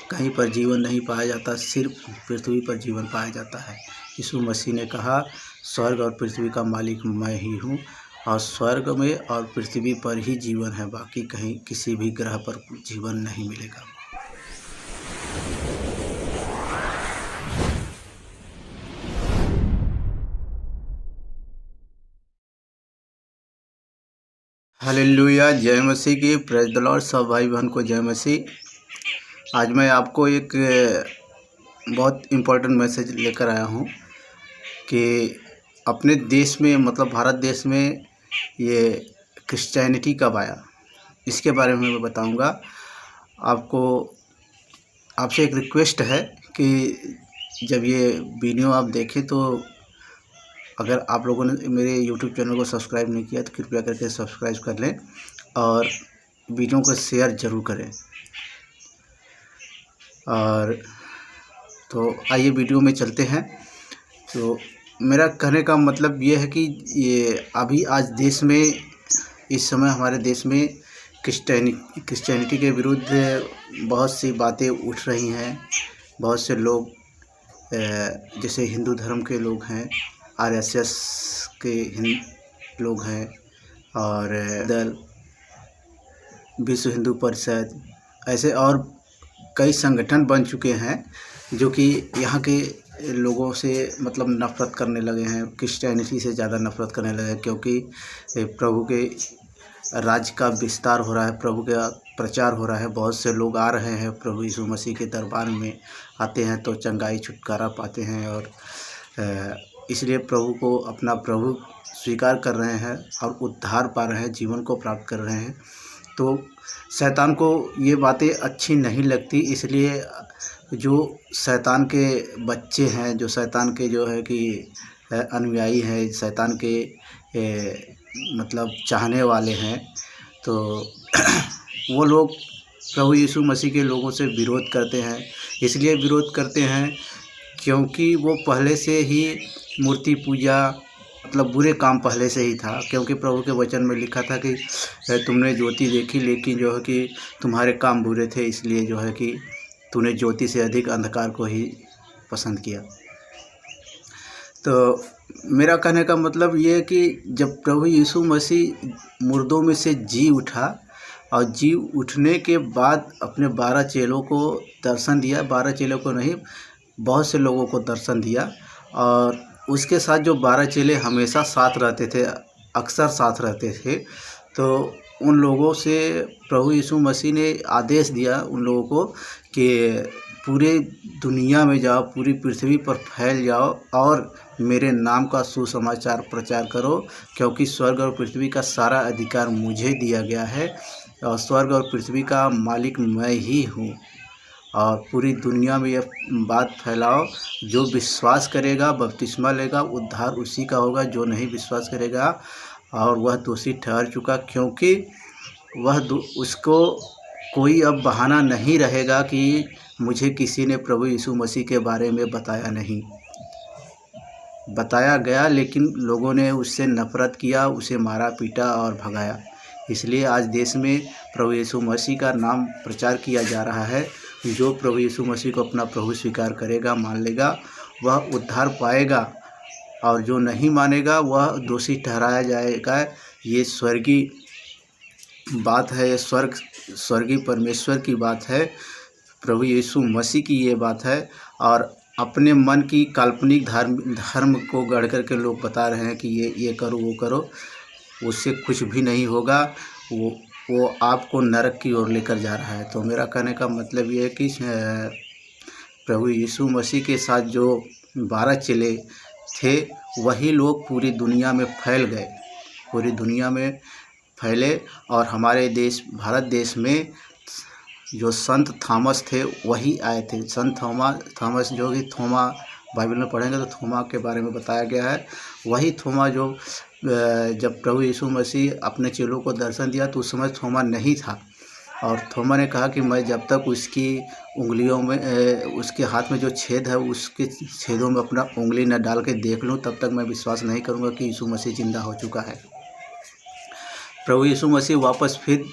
कहीं पर जीवन नहीं पाया जाता, सिर्फ पृथ्वी पर जीवन पाया जाता है। यीशु मसीह ने कहा, स्वर्ग और पृथ्वी का मालिक मैं ही हूँ, और स्वर्ग में और पृथ्वी पर ही जीवन है, बाकी कहीं किसी भी ग्रह पर जीवन नहीं मिलेगा। हालेलुया, जय मसीह की। Praise the Lord. सब भाई बहन को जय मसीह। आज मैं आपको एक बहुत इम्पोर्टेंट मैसेज लेकर आया हूँ कि अपने देश में, मतलब भारत देश में, ये क्रिश्चियनिटी कब आया, इसके बारे में मैं बताऊँगा आपको। आपसे एक रिक्वेस्ट है कि जब ये वीडियो आप देखें तो अगर आप लोगों ने मेरे YouTube चैनल को सब्सक्राइब नहीं किया तो कृपया करके सब्सक्राइब कर लें और वीडियो को शेयर ज़रूर करें। और तो आइए वीडियो में चलते हैं। तो मेरा कहने का मतलब ये है कि ये अभी आज देश में, इस समय हमारे देश में क्रिश्चियनिटी के विरुद्ध बहुत सी बातें उठ रही हैं। बहुत से लोग, जैसे हिंदू धर्म के लोग हैं, RSS के लोग हैं, और दल, विश्व हिंदू परिषद, ऐसे और कई संगठन बन चुके हैं जो कि यहाँ के लोगों से मतलब नफ़रत करने लगे हैं, क्रिश्चियनिटी से ज़्यादा नफ़रत करने लगे हैं, क्योंकि प्रभु के राज्य का विस्तार हो रहा है, प्रभु का प्रचार हो रहा है। बहुत से लोग आ रहे हैं, प्रभु यीशु मसीह के दरबार में आते हैं तो चंगाई छुटकारा पाते हैं, और इसलिए प्रभु को अपना प्रभु स्वीकार कर रहे हैं और उद्धार पा रहे हैं, जीवन को प्राप्त कर रहे हैं। तो शैतान को ये बातें अच्छी नहीं लगती, इसलिए जो शैतान के बच्चे हैं, जो शैतान के जो है कि अनुयायी हैं, शैतान के मतलब चाहने वाले हैं, तो वो लोग प्रभु यीशु मसीह के लोगों से विरोध करते हैं। इसलिए विरोध करते हैं क्योंकि वो पहले से ही मूर्ति पूजा, मतलब बुरे काम पहले से ही था। क्योंकि प्रभु के वचन में लिखा था कि तुमने ज्योति देखी, लेकिन जो है कि तुम्हारे काम बुरे थे, इसलिए जो है कि तूने ज्योति से अधिक अंधकार को ही पसंद किया। तो मेरा कहने का मतलब ये है कि जब प्रभु यीशु मसीह मुर्दों में से जी उठा, और जी उठने के बाद अपने 12 चेलों को दर्शन दिया, 12 चेलों को नहीं, बहुत से लोगों को दर्शन दिया, और उसके साथ जो 12 चेले हमेशा साथ रहते थे, अक्सर साथ रहते थे, तो उन लोगों से प्रभु यीशु मसीह ने आदेश दिया उन लोगों को कि पूरे दुनिया में जाओ, पूरी पृथ्वी पर फैल जाओ और मेरे नाम का सुसमाचार प्रचार करो, क्योंकि स्वर्ग और पृथ्वी का सारा अधिकार मुझे दिया गया है, और स्वर्ग और पृथ्वी का मालिक मैं ही हूँ। और पूरी दुनिया में यह बात फैलाओ, जो विश्वास करेगा, बपतिस्मा लेगा, उद्धार उसी का होगा। जो नहीं विश्वास करेगा और वह दोषी ठहर चुका, क्योंकि वह उसको कोई अब बहाना नहीं रहेगा कि मुझे किसी ने प्रभु यीशु मसीह के बारे में बताया नहीं। बताया गया, लेकिन लोगों ने उससे नफ़रत किया, उसे मारा पीटा और भगाया। इसलिए आज देश में प्रभु यीशु मसीह का नाम प्रचार किया जा रहा है। जो प्रभु यीशु मसीह को अपना प्रभु स्वीकार करेगा, मान लेगा, वह उद्धार पाएगा, और जो नहीं मानेगा वह दोषी ठहराया जाएगा। ये स्वर्गीय बात है, ये स्वर्गीय परमेश्वर की बात है, प्रभु यीशु मसीह की ये बात है। और अपने मन की काल्पनिक धर्म को गढ़ करके लोग बता रहे हैं कि ये करो, वो करो, उससे कुछ भी नहीं होगा, वो आपको नरक की ओर लेकर जा रहा है। तो मेरा कहने का मतलब ये है कि प्रभु यीशु मसीह के साथ जो 12 चेले थे, वही लोग पूरी दुनिया में फैल गए, पूरी दुनिया में फैले। और हमारे देश, भारत देश में जो संत थॉमस थे, वही आए थे। संत थॉमस जो कि थोमा, बाइबल में पढ़ेंगे तो थोमा के बारे में बताया गया है। वही थोमा जो जब प्रभु यीशु मसीह अपने चेलों को दर्शन दिया तो उस समय थोमा नहीं था, और थोमा ने कहा कि मैं जब तक उसकी उंगलियों में, उसके हाथ में जो छेद है, उसके छेदों में अपना उंगली न डाल के देख लूं, तब तक मैं विश्वास नहीं करूंगा कि यीशु मसीह जिंदा हो चुका है। प्रभु यीशु मसीह वापस फिर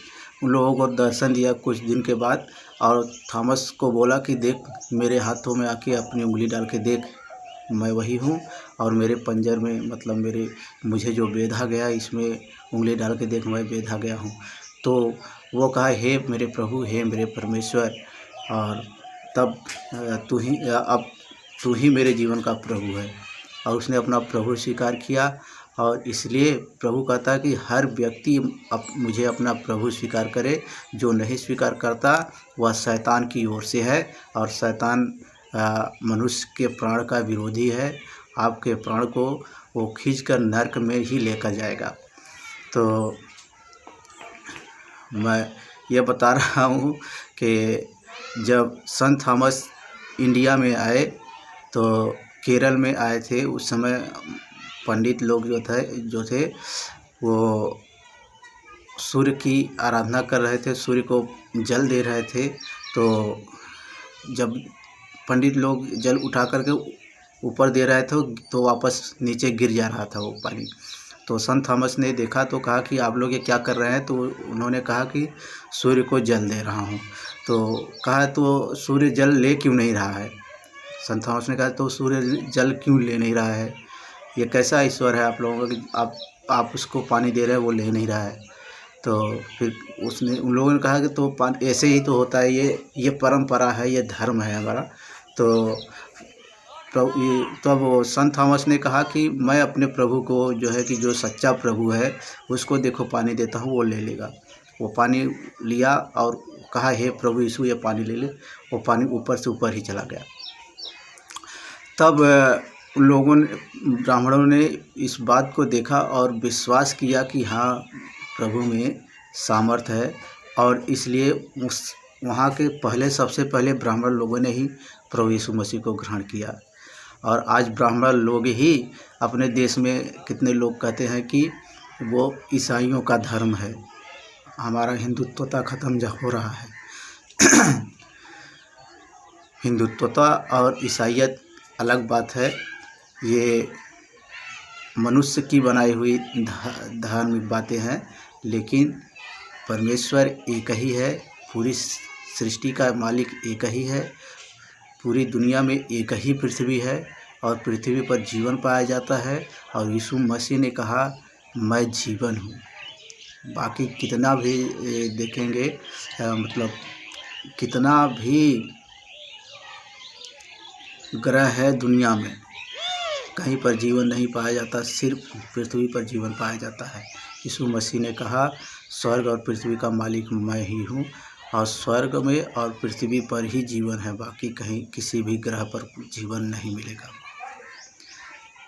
उन लोगों को दर्शन दिया कुछ दिन के बाद, और थॉमस को बोला कि देख मेरे हाथों में आके अपनी उंगली डाल के देख, मैं वही हूँ, और मेरे पंजर में मतलब मुझे जो बेधा गया इसमें उंगली डाल के देख, मैं बेधा गया हूँ। तो वो कहा, हे मेरे प्रभु, हे मेरे परमेश्वर, और तब अब तू ही मेरे जीवन का प्रभु है। और उसने अपना प्रभु स्वीकार किया, और इसलिए प्रभु कहता है कि हर व्यक्ति मुझे अपना प्रभु स्वीकार करे। जो नहीं स्वीकार करता वह शैतान की ओर से है, और शैतान मनुष्य के प्राण का विरोधी है। आपके प्राण को वो खींचकर नरक में ही लेकर जाएगा। तो मैं ये बता रहा हूँ कि जब संत थॉमस इंडिया में आए तो केरल में आए थे। उस समय पंडित लोग जो थे वो सूर्य की आराधना कर रहे थे, सूर्य को जल दे रहे थे। तो जब पंडित लोग जल उठा करके ऊपर दे रहे थे तो वापस नीचे गिर जा रहा था वो पानी। तो संत थॉमस ने देखा तो कहा कि आप लोग ये क्या कर रहे हैं? तो उन्होंने कहा कि सूर्य को जल दे रहा हूँ। तो कहा, तो सूर्य जल ले क्यों नहीं रहा है? संत थॉमस ने कहा, तो सूर्य जल क्यों ले नहीं रहा है? ये कैसा ईश्वर है आप लोगों का कि आप उसको पानी दे रहे हैं, वो ले नहीं रहा है? तो फिर उन लोगों ने कहा कि तो पानी ऐसे ही तो होता है, ये परंपरा है, ये धर्म है हमारा। तो तब वो संत थॉमस ने कहा कि मैं अपने प्रभु को जो है कि जो सच्चा प्रभु है उसको देखो पानी देता हूँ, वो ले लेगा। वो पानी लिया और कहा, हे प्रभु यीशु ये पानी ले ले। वो पानी ऊपर से ऊपर ही चला गया। तब लोगों ने, ब्राह्मणों ने इस बात को देखा और विश्वास किया कि हाँ, प्रभु में सामर्थ है, और इसलिए वहाँ के सबसे पहले ब्राह्मण लोगों ने ही प्रभु यीशु मसीह को ग्रहण किया। और आज ब्राह्मण लोग ही अपने देश में कितने लोग कहते हैं कि वो ईसाइयों का धर्म है, हमारा हिंदुत्वता ख़त्म हो रहा है। हिंदुत्वता और ईसाइयत अलग बात है। ये मनुष्य की बनाई हुई धार्मिक बातें हैं, लेकिन परमेश्वर एक ही है, पूरी सृष्टि का मालिक एक ही है, पूरी दुनिया में एक ही पृथ्वी है, और पृथ्वी पर जीवन पाया जाता है। और यीशु मसीह ने कहा, मैं जीवन हूँ। बाकी कितना भी देखेंगे, मतलब कितना भी ग्रह है दुनिया में, कहीं पर जीवन नहीं पाया जाता, सिर्फ पृथ्वी पर जीवन पाया जाता है। यीशु मसीह ने कहा, स्वर्ग और पृथ्वी का मालिक मैं ही हूँ, और स्वर्ग में और पृथ्वी पर ही जीवन है, बाकी कहीं किसी भी ग्रह पर जीवन नहीं मिलेगा।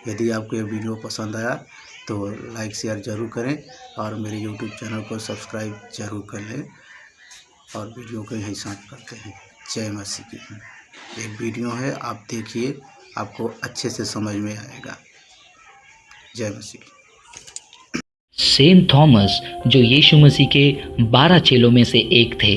यदि आपको ये वीडियो पसंद आया तो लाइक शेयर ज़रूर करें, और मेरे यूट्यूब चैनल को सब्सक्राइब ज़रूर कर लें, और वीडियो को यहीं समाप्त करते हैं। जय मसीह की। एक वीडियो है, आप देखिए, आपको अच्छे से समझ में आएगा। जय मसीह। सेंट थॉमस जो यीशु मसीह के 12 चेलों में से एक थे,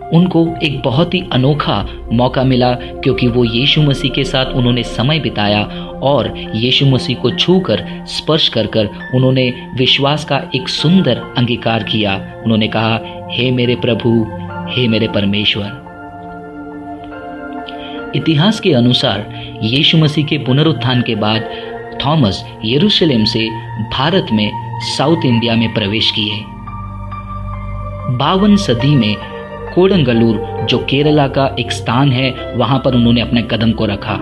उनको एक बहुत ही अनोखा मौका मिला, क्योंकि वो यीशु मसीह के साथ उन्होंने समय बिताया और यीशु मसीह को छूकर स्पर्श कर कर उन्होंने विश्वास का एक सुंदर अंगीकार किया। उन्होंने कहा, हे मेरे प्रभु, हे मेरे परमेश्वर। इतिहास के अनुसार यीशु मसीह के पुनरुत्थान के बाद थॉमस यरूशलेम से भारत में साउथ इंडिया में प्रवेश किए। 52 सदी में कोडंगलूर जो केरला का एक स्थान है, वहां पर उन्होंने अपने कदम को रखा।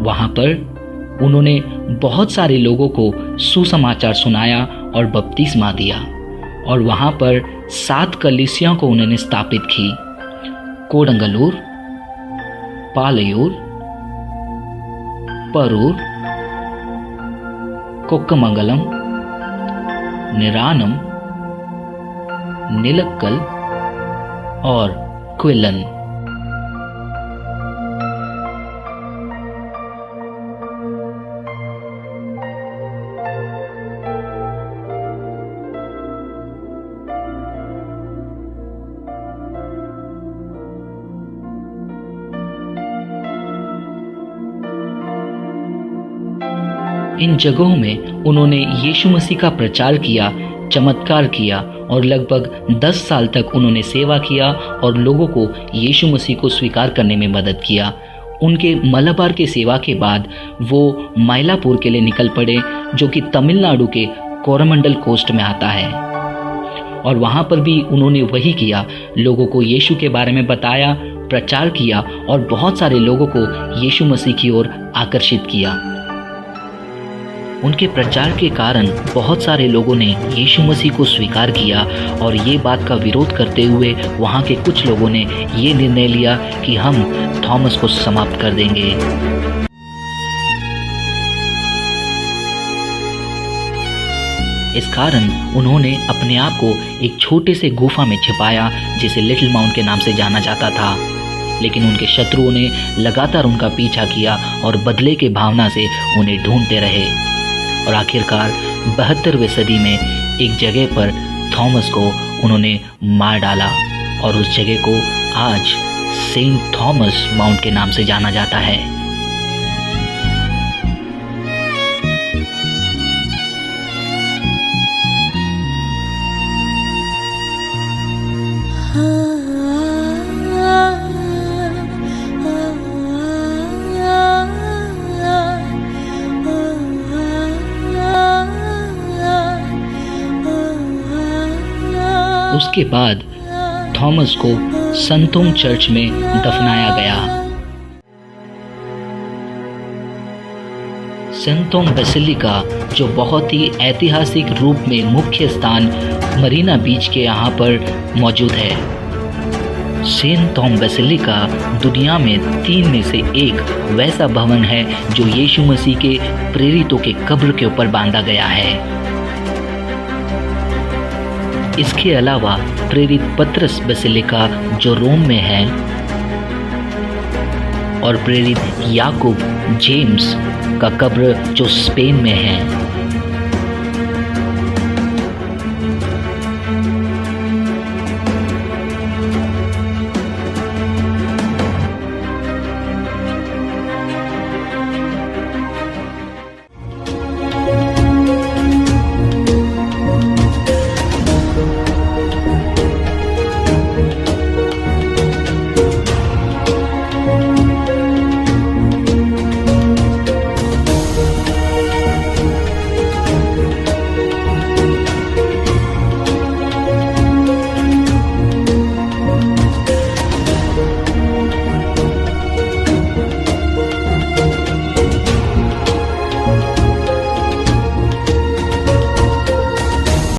वहां पर उन्होंने बहुत सारे लोगों को सुसमाचार सुनाया और बपतिस्मा दिया, और वहां पर 7 कलीसियाओं को उन्होंने स्थापित की। कोडंगलूर, पालयूर, परूर, कोक्कमंगलम, निरानम, निलक्कल और क्विलन। इन जगहों में उन्होंने यीशु मसीह का प्रचार किया चमत्कार किया और लगभग 10 साल तक उन्होंने सेवा किया और लोगों को यीशु मसीह को स्वीकार करने में मदद किया। उनके मलाबार के सेवा के बाद वो माइलापुर के लिए निकल पड़े, जो कि तमिलनाडु के कोरमंडल कोस्ट में आता है। और वहाँ पर भी उन्होंने वही किया, लोगों को यीशु के बारे में बताया, प्रचार किया और बहुत सारे लोगों को यीशु मसीह की ओर आकर्षित किया। उनके प्रचार के कारण बहुत सारे लोगों ने यीशु मसीह को स्वीकार किया और ये बात का विरोध करते हुए वहाँ के कुछ लोगों ने ये निर्णय लिया कि हम थॉमस को समाप्त कर देंगे। इस कारण उन्होंने अपने आप को एक छोटे से गुफा में छिपाया, जिसे लिटिल माउंट के नाम से जाना जाता था। लेकिन उनके शत्रुओं ने लगातार उनका पीछा किया और बदले के भावना से उन्हें ढूंढते रहे और आखिरकार 72वीं सदी में एक जगह पर थॉमस को उन्होंने मार डाला और उस जगह को आज सेंट थॉमस माउंट के नाम से जाना जाता है। उसके बाद थॉमस को संतोम चर्च में दफनाया गया। संतोम बेसिलिका, जो बहुत ही ऐतिहासिक रूप में मुख्य स्थान मरीना बीच के यहाँ पर मौजूद है। सेंट थॉम बेसिलिका दुनिया में 3 में से एक वैसा भवन है जो यीशु मसीह के प्रेरितों के कब्र के ऊपर बांधा गया है। इसके अलावा प्रेरित पतरस बेसिलिका जो रोम में है और प्रेरित याकूब जेम्स का कब्र जो स्पेन में है।